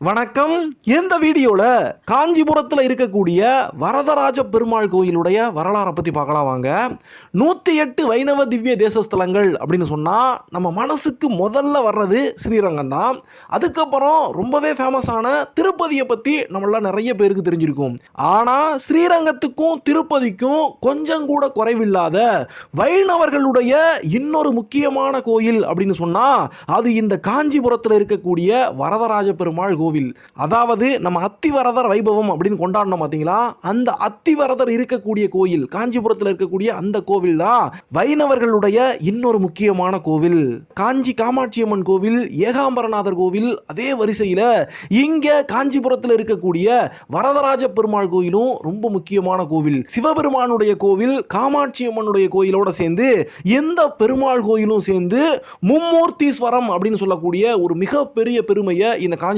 வணக்கம். இந்த வீடியோல காஞ்சிபுரத்தில் இருக்கக்கூடிய வரதராஜ பெருமாள் கோயிலுடைய வரலாறை பத்தி பார்க்கலாம் வாங்க. 108 வைணவ திவ்ய தேசஸ்தலங்கள் அப்படின்னு சொன்னா நம்ம மனசுக்கு முதல்ல வர்றது ஸ்ரீரங்கம் தான். அதுக்கப்புறம் ரொம்பவே ஃபேமஸான திருப்பதியை பத்தி நம்மள நிறைய பேருக்கு தெரிஞ்சிருக்கும். ஆனா ஸ்ரீரங்கத்துக்கும் திருப்பதிக்கும் கொஞ்சம் கூட குறைவில்லாத வைணவர்களுடைய இன்னொரு முக்கியமான கோயில் அப்படின்னு சொன்னா அது இந்த காஞ்சிபுரத்தில் இருக்கக்கூடிய வரதராஜ பெருமாள் கோவில். அதாவது நம்ம அத்திவரதர் வைபவம் அப்படின்னு கொண்டாடணும் பாத்தீங்களா, அந்த அத்திவரதர் இருக்கக்கூடிய கோயில் காஞ்சிபுரத்தில் இருக்கக்கூடிய அந்த கோவில் தான் வைணவர்களுடைய இன்னொரு முக்கியமான கோவில். காஞ்சி காமாட்சி அம்மன் கோவில், ஏகாம்பரநாதர் கோவில், அதே வரிசையில இங்க காஞ்சிபுரத்தில் இருக்கக்கூடிய வரதராஜ பெருமாள் கோயிலும் ரொம்ப முக்கியமான கோவில். சிவபெருமானுடைய கோவில் காமாட்சி அம்மனுடைய கோயிலோட சேர்ந்து எந்த பெருமாள் கோயிலும் சேர்ந்து மும்மூர்த்தீஸ்வரம் அப்படின்னு சொல்லக்கூடிய ஒரு மிகப்பெரிய பெருமையை இந்த காஞ்சி